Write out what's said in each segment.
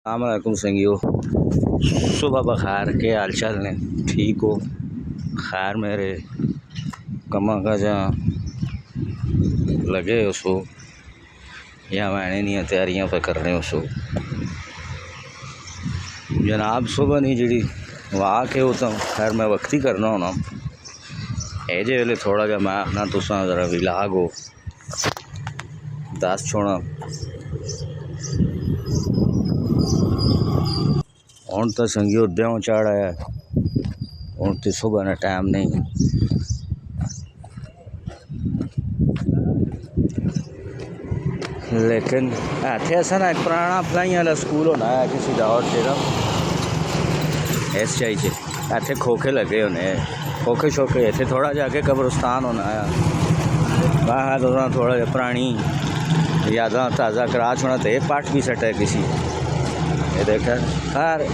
अस्सलामुअलैकुम संगियो, सुबह बखैर के हाल चाल ने? ठीक हो? खैर मेरे कमा का जहाँ लगे हो सो या मैंने नहीं तैयारियां पे कर रहे हो सो जनाब। सुबह नहीं जी वाह के होता हूँ, खैर मैं वक्त ही करना होना एजे वेले थोड़ा जहा मैं अपना तुसा जरा विलाग हो दस छोड़ा हूँ तो संगियो द्यों चाड़ा है। हूँ तो सुबह ने टाइम नहीं, लेकिन इतने असा ना एक पुराना फलाई वाला स्कूल होना है किसी दौर से ना इस चाहिए इतने खोखे लगे होने खोखे शोखे इतने थोड़ा जाके कब्रस्तान होना है। वहाँ तो थोड़ा जहा पुरानी यादा ताज़ा करा छोड़ा तो ये पाठ भी सट है किसी ये देखा। खैर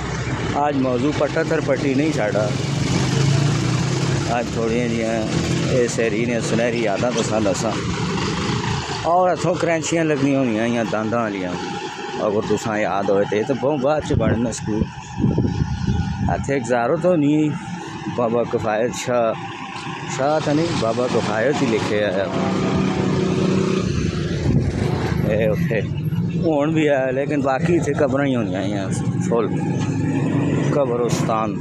आज मौजू पट्टर पट्टी नहीं छाड़ा, आज थोड़िया जी सैरी ने सुनहरी यादा तो सा दसा और इतों क्रैंचियाँ लगनी होनी या दांदा वालियाँ अगर तुसा याद हो तो बहुत बाद च बनना स्कूल। इतने गुजारो तो नहीं बाबा किफ़ायत शाह तो नहीं बाबा किफ़ायत ही लिखे आया उत्थे हूँ भी है, लेकिन बाकी इतने कबर ही होनी फुल कब्रस्तान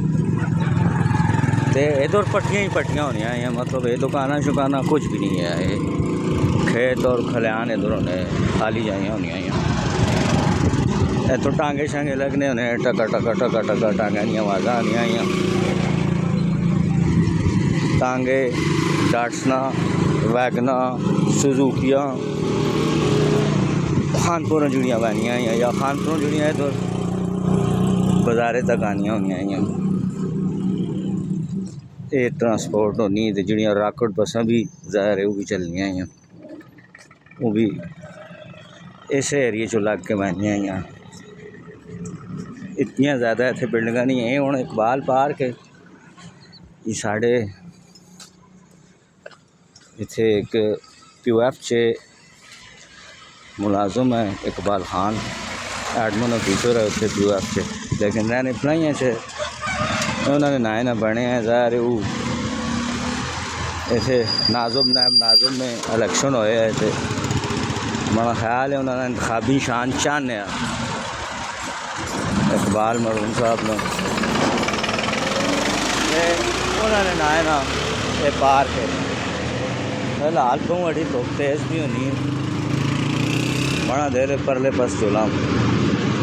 तो इधर पट्टियाँ ही पट्टियाँ होनी मतलब ये दुकाना शुकाना कुछ भी नहीं है। ये खेत और खलियान इधर होने खाली जाइया होनी इतों टांगे शांगे लगने होने टका टका टका टका टांगे दी आवाज़ा आनी टांगे डाटसना वैगना सुजुकिया खानपुर जुड़ियाँ बनिया या खानपुर जुड़ियाँ इधर बाजारे तक आनिया होनी ये ट्रांसपोर्ट होनी तो जिहड़ियां राकट बसा भी ज़ाहिर है वो भी चलनियाँ वो भी इस एरिए चो लग के बनिया इतनी ज़्यादा इतने बिल्डिंग नहीं है। हूँ इकबाल पार्क है ये साढ़े इतने एक POF च मुलाजम है इकबाल खान एडमिन ऑफिसर है उत्थे POF च, लेकिन रहने फलाइया च उन्होंने नाए ना बने हैं ज़ाहिर वो इतने नाजुम नायब नाजुम में इलेक्शन होए है तो मेरा ख्याल है उन्होंने इंतखाबी शान चाहने इकबाल मरूम साहब ने उन्होंने नाए ना ये पार्क है फिलहाल तो बड़ी धुप तेज़ भी होनी बड़ा देर परले पास चुला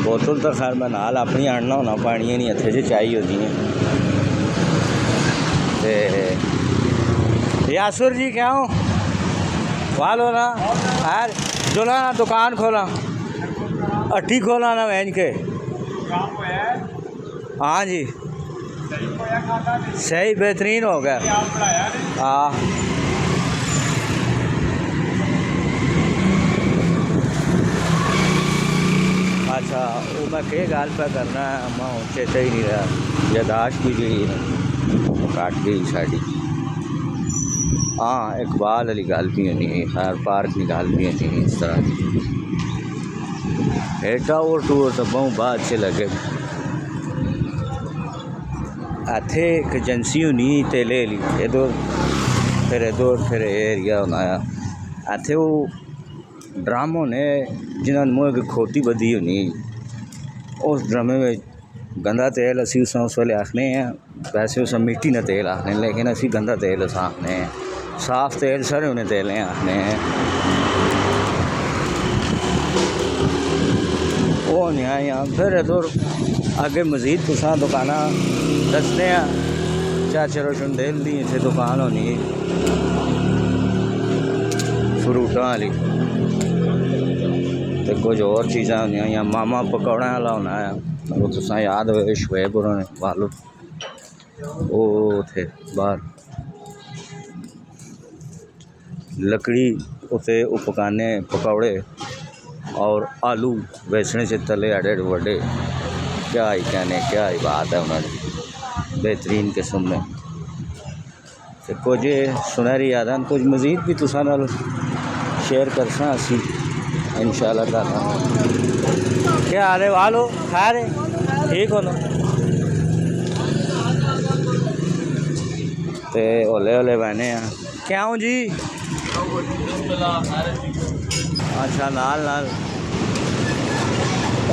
बोतल तो खैर मैं नाल अपनी आना होना पानी नहीं हथे च चाहिए होती है। यासुर जी क्या हो वालो ना यार जुला ना दुकान खोला अट्ठी खोला ना वैन के। हाँ जी सही बेहतरीन हो गया। हाँ अच्छा वो मैं के गाल पे करना है मैं चेता ही नहीं रहा यादाश्त भी जी काट गई साड़ी। हाँ इकबाल वाली गाल भी होनी है खैर पार्क की गाल भी होनी है इस तरह की हेटा और टूर तो बहुत बाद से लगे इतने एक एजेंसी होनी तो ले ली इधर फिर एरिया होना इतने वो ड्रम होने जिन्होंने मुँह की खोती बधी होनी उस ड्रमे में गंदा तेल असी उस वेले आखने हैं। वैसे उस मिट्टी ने तेल आखने लेकिन असी गंदा तेल उस आखने हैं। साफ तेल सरे उन्हें तेल आखने हैं वो नहीं आया। फिर इधर आगे मजीद तुसा दुकाना दसने चाचा रोशन देल दी इतने दुकान होनी फ्रूटा वाली तो कुछ और चीज़ा होंगे या मामा पकौड़ा वाला होना है वो तुसा याद हो शुएब उन्होंने वालो वो थे बाहर लकड़ी उसे पकाने पकौड़े और आलू बेचने से तले अड़े वड्डे क्या ही कहने क्या ही बात है उन्होंने बेहतरीन किस्म में तो कुछ सुनहरी यादां कुछ मजीद भी तुसा नाल शेयर करसा असी इंशाअल्लाह ताला। क्या हाल है वालो खा रहे ठीक हो ना ते ओले ओले बहने हैं क्या हूँ जी अच्छा नाल नाल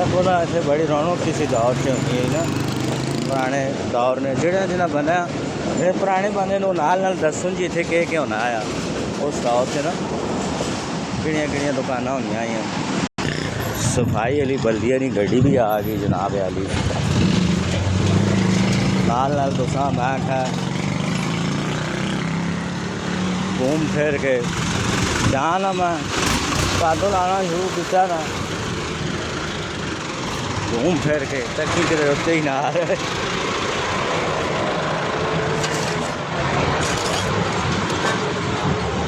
थोड़ा इतने बड़ी रौनक किसी दौर से होती है ना पुराने दौर ने जेड़ा जिन्हें बनया फिर पुराने बंदे नाल नाल दसन जी इतने के होना आया उस दौर से ना किड़ियाँ किड़ियाँ दुकाना होंगे सफाई वाली बल्दिया की गड्डी भी आ गई जनाब वाली नाल नाल तुसा मैं आखा घूम फिर के जाना मैं पैदल आना शुरू किया ना घूम फिर के तकी के उत्ते ही ना आ रहे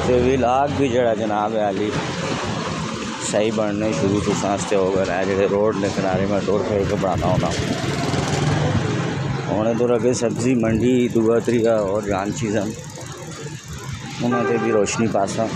तो विलाग भी जड़ा जनाब वाली सही बनने शुरू तो सांसते हो गए हैं जो रोड के किनारे में टोर फिर के बनाना होना उन्हें तो अगे सब्जी मंडी दूआ तरीका और जान चीज़ा उन्होंने भी रोशनी पासा